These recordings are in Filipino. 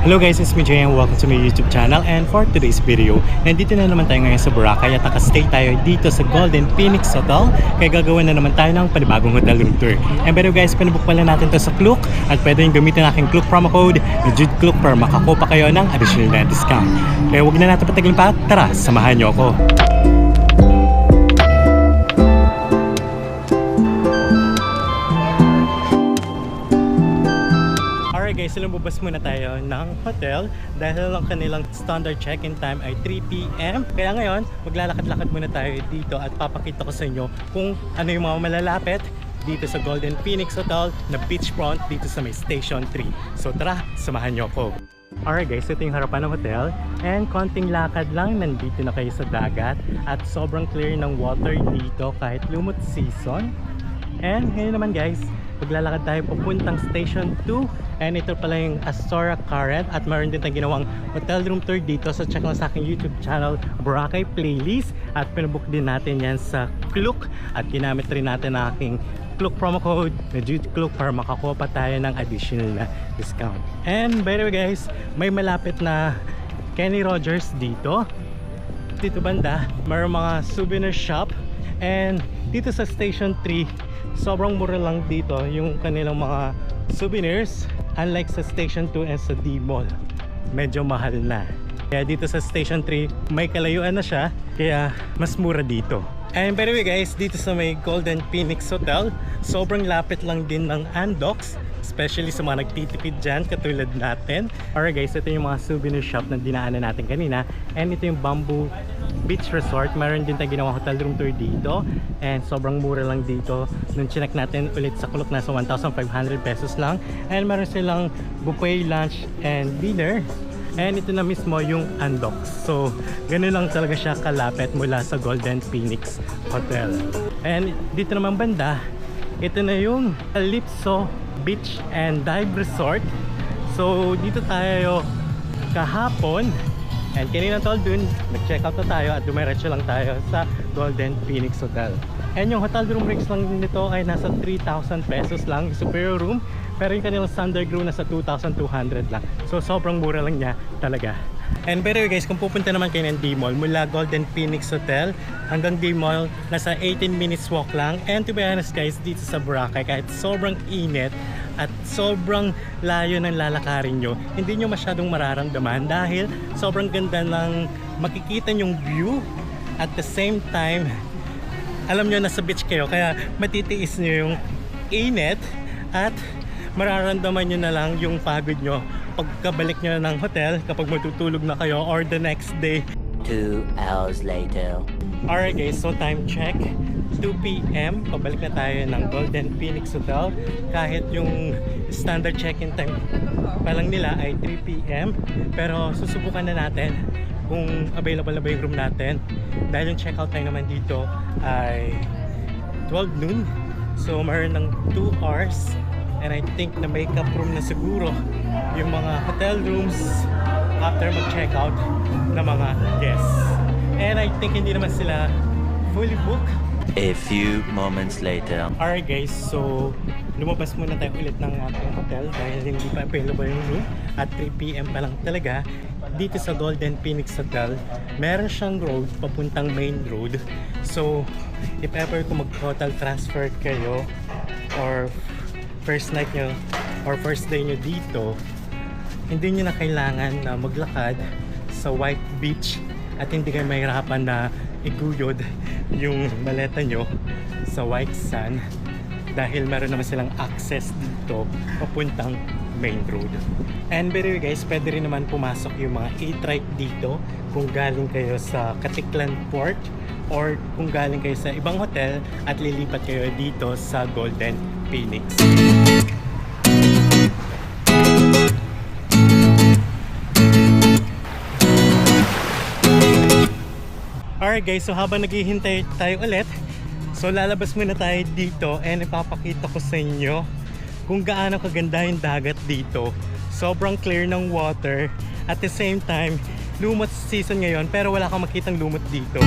Hello guys, it's me Jay and welcome to my YouTube channel. And for today's video, nandito na naman tayo ngayon sa Boracay at nakastay tayo dito sa Golden Phoenix Hotel. Kaya gagawin na naman tayo ng panibagong hotel room tour. And pero guys, pinabook pala natin to sa Klook at pwede yung gamitin ang aking Klook promo code na JUDEKLOOK para makakuha pa kayo ng additional na discount. Kaya huwag na natin patagalin pa, tara, samahan nyo ako. Guys, lumabas muna tayo ng hotel dahil ang kanilang standard check-in time ay 3 PM. Kaya ngayon, maglalakad-lakad muna tayo dito at papakita ko sa inyo kung ano yung mga malalapit dito sa Golden Phoenix Hotel na beachfront dito sa may Station 3. So tara, samahan nyo ako. Alright guys, ito yung harapan ng hotel and konting lakad lang, nandito na kayo sa dagat at sobrang clear ng water dito kahit lumot season. And ngayon naman guys, maglalakad tayo papuntang Station 2 and ito pala yung Astora Current at mayroon din tayong ginawang hotel room tour dito, so check lang sa aking YouTube channel Boracay Playlist at pinabook din natin yan sa Klook at ginamit rin natin ang aking Klook promo code na JUDEKLOOK para makakuha pa tayo ng additional na discount. And by the way guys, may malapit na Kenny Rogers dito banda, mayroong mga souvenir shop and dito sa Station 3 sobrang mura lang dito yung kanilang mga souvenirs, unlike sa Station 2 and sa D-Mall medyo mahal na. Kaya dito sa Station 3 may kalayuan na siya, kaya mas mura dito. And by the way guys, dito sa may Golden Phoenix Hotel sobrang lapit lang din ng Andox, especially sa mga nagtitipid dyan katulad natin. Alright guys, ito yung mga souvenir shop na dinaanan natin kanina and ito yung Bamboo Beach Resort. Meron din tayong ginawang hotel room tour dito and sobrang mura lang dito. Nung chinek natin ulit sa Klook, nasa 1,500 pesos lang and meron silang buffet lunch and dinner and ito na mismo yung Andox. So ganun lang talaga siya kalapit mula sa Golden Phoenix Hotel. And dito naman banda, ito na yung Calypso Beach and Dive Resort. So dito tayo kahapon and kanina tol dun nag-check out na tayo at dumiretso lang tayo sa Golden Phoenix Hotel. And yung hotel room rates lang nito ay nasa 3,000 pesos lang superior room, pero yung kanilang standard room nasa 2,200 lang. So sobrang mura lang niya talaga. And by the way guys, kung pupunta naman kayo ng D-Mall mula Golden Phoenix Hotel hanggang D-Mall, nasa 18 minutes walk lang. And to be honest guys, dito sa Boracay kahit sobrang init at sobrang layo ng lalakarin nyo, hindi nyo masyadong mararamdaman dahil sobrang ganda ng makikita nyong view. At the same time, alam nyo nasa beach kayo, kaya matitiis nyo yung init at mararamdaman nyo na lang yung pagod nyo pagkabalik nyo ng hotel kapag matutulog na kayo or the next day. 2 hours later. Alright guys, so time check 2 PM, pabalik na tayo ng Golden Phoenix Hotel kahit yung standard check-in time pa lang nila ay 3 PM, pero susubukan na natin kung available na ba yung room natin dahil yung check-out time naman dito ay 12 noon, so mayroon ng 2 hours and I think na makeup room na siguro yung mga hotel rooms after mag-check-out ng mga guests. And I think hindi naman sila fully booked. A few moments later. Alright guys, so lumabas muna tayo ulit ng ating hotel dahil hindi pa available yung room at 3 PM pa lang talaga. Dito sa Golden Phoenix Hotel, meron siyang road papuntang main road. So if ever kung mag-hotel transfer kayo or first night nyo or first day nyo dito, hindi nyo na kailangan na maglakad sa White Beach at hindi kayo mahirapan na iguyod yung maleta nyo sa White Sand dahil meron naman silang access dito papuntang main road. And by the way guys, pwede rin naman pumasok yung mga e-trike dito kung galing kayo sa Caticlan Port or kung galing kayo sa ibang hotel at lilipat kayo dito sa Golden Phoenix. Alright guys, so habang naghihintay tayo ulit, so lalabas muna tayo dito and ipapakita ko sa inyo kung gaano kaganda yung dagat dito. Sobrang clear ng water, at the same time lumot season ngayon pero wala kang makitang lumot dito.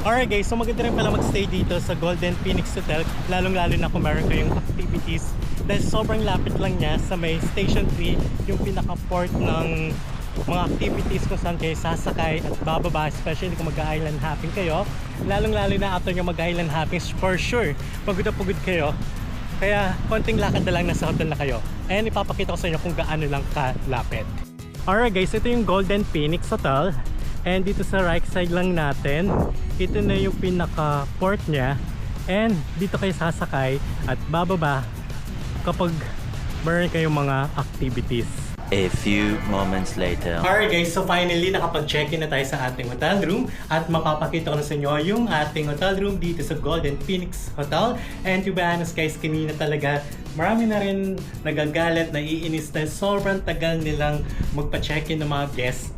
Alright guys, so maganda rin pala magstay dito sa Golden Phoenix Hotel, lalong-lalo na kung meron kayong activities dahil sobrang lapit lang niya sa may Station 3, yung pinaka-port ng mga activities kung saan kayo sasakay at bababa, especially kung mag-island hopping kayo. Lalong-lalo na after nyo mag-island hopping, for sure, pagod na pagod kayo. Kaya konting lakad na lang, nasa hotel na kayo. Ayan, ipapakita ko sa inyo kung gaano lang kalapit. Alright guys, ito yung Golden Phoenix Hotel. And dito sa right side lang natin, ito na yung pinaka-port niya. And dito kayo sasakay at bababa kapag meron kayong mga activities. A few moments later. Alright guys, so finally nakapag-check-in na tayo sa ating hotel room at mapapakita ko na sa inyo yung ating hotel room dito sa Golden Phoenix Hotel. And to be honest guys, kanina talaga marami na rin nagagalit, naiinis na sobrang tagal nilang magpa-check-in ng mga guests.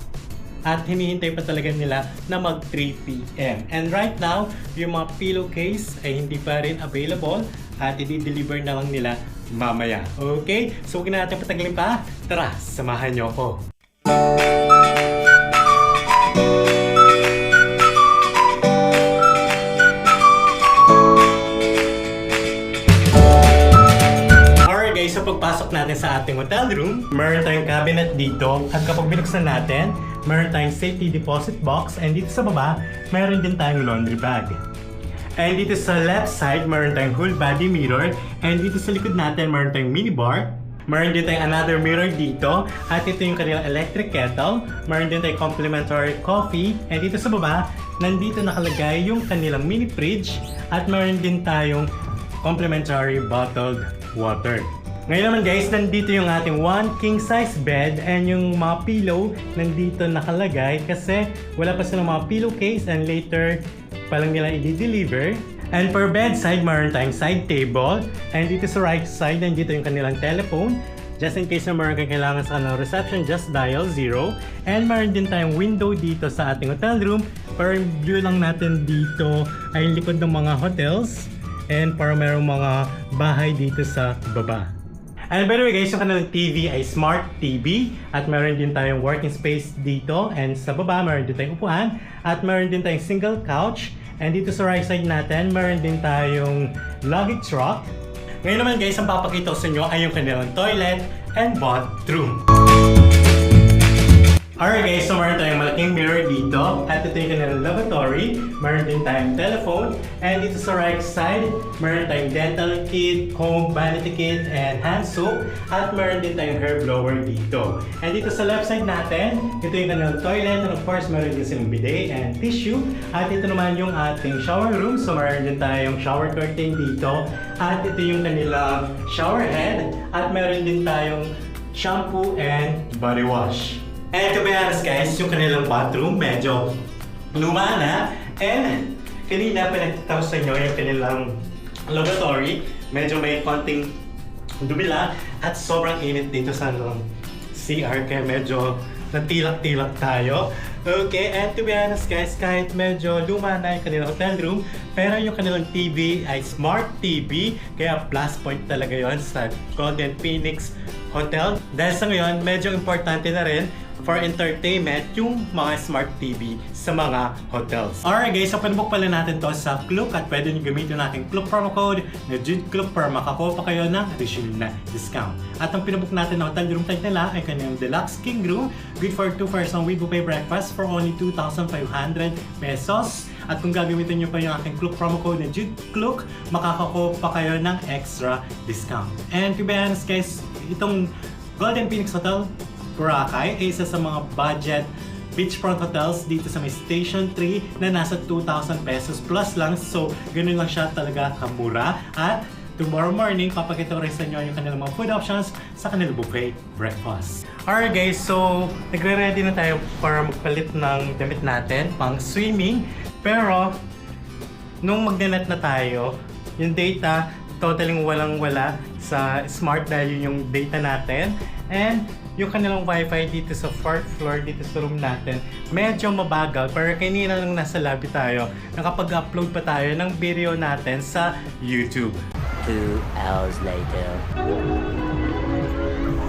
At hinihintay pa talaga nila na mag 3 PM. And right now, yung mga pillowcase ay hindi pa rin available at i-deliver na lang nila mamaya. Okay? So huwag na natin patagalin pa. Tara, samahan nyo ako. Alright guys, so pagpasok natin sa ating hotel room, meron tayong cabinet dito at kapag binuksan natin, meron tayong safety deposit box and dito sa baba, meron din tayong laundry bag. And dito sa left side, meron tayong whole body mirror and dito sa likod natin, meron tayong mini bar. Meron din tayong another mirror dito at ito yung kanilang electric kettle. Meron din tayong complimentary coffee and dito sa baba, nandito nakalagay yung kanilang mini fridge at meron din tayong complimentary bottled water. Ngayon naman guys, nandito yung ating one king size bed and yung mga pillow nandito nakalagay kasi wala pa silang mga pillowcase and later pa lang nila i-deliver. And per bedside, meron tayong side table and dito sa right side, nandito yung kanilang telephone. Just in case na meron kang kailangan sa kanilang reception, just dial 0. And meron din tayong window dito sa ating hotel room. Pero yung view lang natin dito ay yung likod ng mga hotels and para merong mga bahay dito sa baba. And by the way guys, yung kanilang TV ay Smart TV at meron din tayong working space dito and sa baba meron din tayong upuan at meron din tayong single couch and dito sa right side natin meron din tayong luggage rack. Ngayon naman guys, ang papakita ko sa inyo ay yung kanilang toilet and bathroom. Alright guys, so meron tayong malaking mirror dito at ito yung kanilang lavatory. Meron din tayong telephone and dito sa right side, meron tayong dental kit, comb, vanity kit, and hand soap at meron din tayong hair blower dito. And dito sa left side natin, ito yung kanilang toilet and of course meron din silang bidet and tissue. At ito naman yung ating shower room, so meron din tayong shower curtain dito at ito yung kanilang shower head at meron din tayong shampoo and body wash. And to be honest guys, yung kanilang bathroom medyo luma na. And kanina pinagtataw sa inyo yung kanilang lavatory. Medyo may konting dumi lang at sobrang init dito sa CR kaya medyo natilak-tilak tayo. Okay, and to be honest guys, kahit medyo luma na yung kanilang hotel room, pero yung kanilang TV ay Smart TV, kaya plus point talaga yon sa Golden Phoenix Hotel. Dahil sa ngayon, medyo importante na rin for entertainment yung mga smart TV sa mga hotels. Alright guys, so pinbook pala natin to sa Klook at pwede nyo gamitin natin Klook promo code na JUDEKLOOK para makakuha pa kayo ng additional na discount. At ang pinbook natin na hotel room type nila ay kanyang Deluxe King Room, good for 2 person with buffet breakfast for only 2,500 pesos. At kung gagamitin nyo pa yung ating Klook promo code na JUDEKLOOK, makakakuha pa kayo ng extra discount. And to be honest guys, itong Golden Phoenix Hotel Boracay ay isa sa mga budget beachfront hotels dito sa may Station 3 na nasa 2,000 pesos plus lang. So, ganun lang siya talaga kamura. At tomorrow morning, papakita ko rin sa inyo yung kanilang mga food options sa kanilang buffet breakfast. Alright guys, so nagre-ready na tayo para magpalit ng damit natin pang swimming. Pero, nung magnanet na tayo, yung data totaling walang-wala sa smart dahil yung data natin. And yung kanilang wifi dito sa 4th floor dito sa room natin medyo mabagal, pero kanina lang nasa lobby tayo, nakapag-upload pa tayo ng video natin sa YouTube. 2 hours later.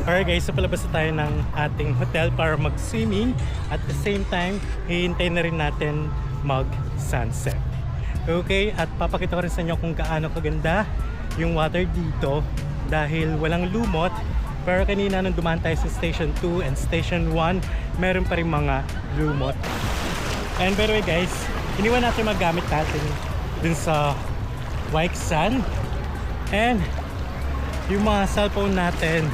Alright guys, so palabas na tayo ng ating hotel para mag-swimming. At the same time, hihintay na rin natin mag sunset. Okay, at papakita ko rin sa inyo kung gaano kaganda yung water dito dahil walang lumot. Pero kanina nung dumaan tayo sa Station 2 and Station 1, meron pa rin mga lumot. And by the way guys, iniwan natin magamit natin dun sa White Sand. And yung mga cellphone natin,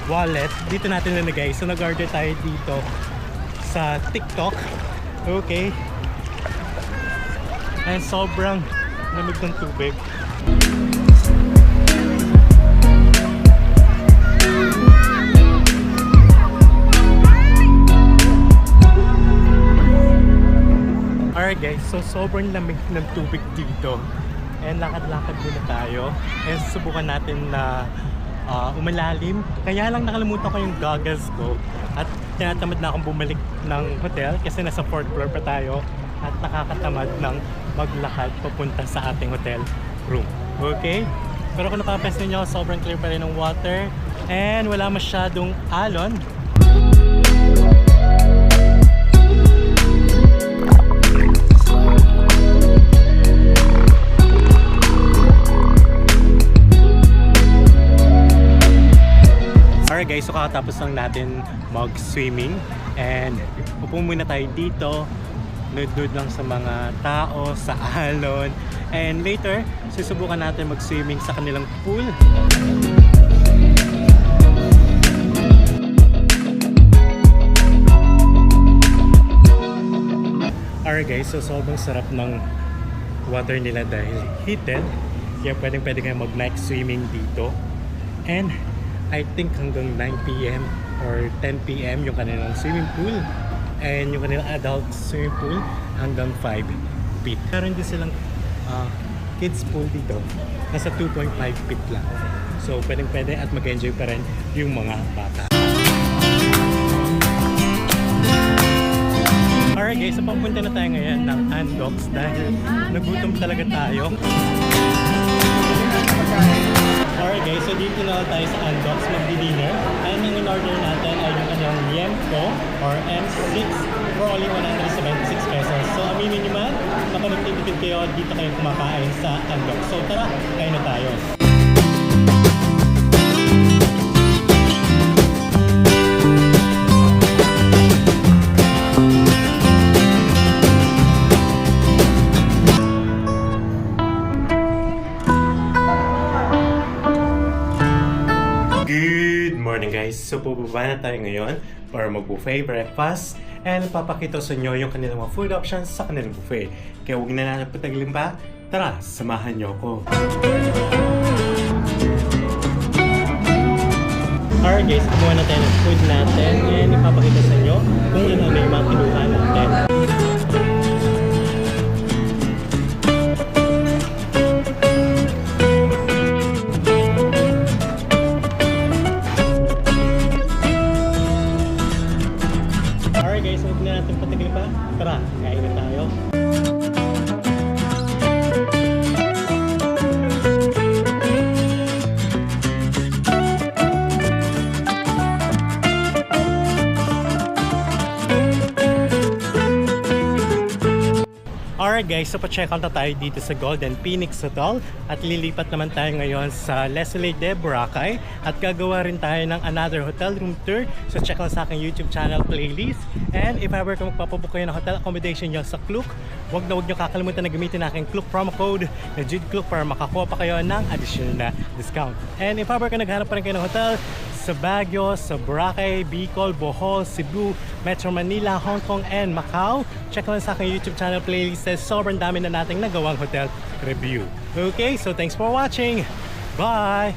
wallet, dito natin nilagay. So nag-order tayo dito sa TikTok. Okay. And sobrang lamig ng tubig. Alright guys, so sobrang lamig ng tubig dito. And lakad-lakad muna tayo. And susubukan natin na umalalim. Kaya lang nakalimutan ko yung goggles ko. At tinatamad na akong bumalik ng hotel kasi nasa 4th floor pa tayo. At nakakatamad ng maglakad papunta sa ating hotel room. Okay? Pero kung napapansin nyo, sobrang clear pa rin ng water. And wala masyadong alon. Alright guys, so kakatapos lang natin mag-swimming. And upo muna tayo dito. Nude-nude lang sa mga tao, sa alon. And later, susubukan natin mag-swimming sa kanilang pool. Alright guys, so sobrang sarap ng water nila dahil heated. Kaya pwedeng-pwede kayo mag-night swimming dito. And I think hanggang 9 PM or 10 PM yung kanilang swimming pool. And yung kanilang adult swimming pool hanggang 5 feet. Meron din silang kids pool dito. Nasa 2.5 feet lang. So pwedeng-pwede at mag-enjoy pa rin yung mga bata. Alright guys, so papunta na tayo ngayon ng Andox dahil nagutom talaga tayo. Alright guys, so dito na tayo sa Andox magdi-dinner. And ang in-order natin ay yung kanyang Yemco or M6 for only 176 pesos. So aminin nyo man, kapag nagtitipid kayo, dito kayo kumakain sa Andox. So tara, kain na tayo. Guys, so bubaba na tayo ngayon para mag-buffet breakfast and papakita sa inyo yung kanilang mga food options sa kanilang buffet. Kaya huwag na natin patagalin pa. Tara, samahan nyo ako. Alright guys, kumuha na tayo ng food natin and ipapakita sa inyo kung ano na yung mga kinuha natin. Tara, kain na tayo. Alright guys, so pa-check out na tayo dito sa Golden Phoenix Hotel at lilipat naman tayo ngayon sa Leslie de Boracay at gagawa rin tayo ng another hotel room tour. So check lang sa aking YouTube channel playlist. And if ever kung magpapabook kayo ng hotel accommodation nyo sa Klook, huwag nyo kakalimutan na gamitin aking Klook promo code na JUDEKLOOK para makakuha pa kayo ng additional na discount. And if ever kung naghanap pa rin kayo ng hotel sa Baguio, sa Boracay, Bicol, Bohol, Cebu, Metro Manila, Hong Kong, and Macau, check lang sa aking YouTube channel playlist. Sobrang dami na nating nagawang hotel review. Okay, so thanks for watching. Bye!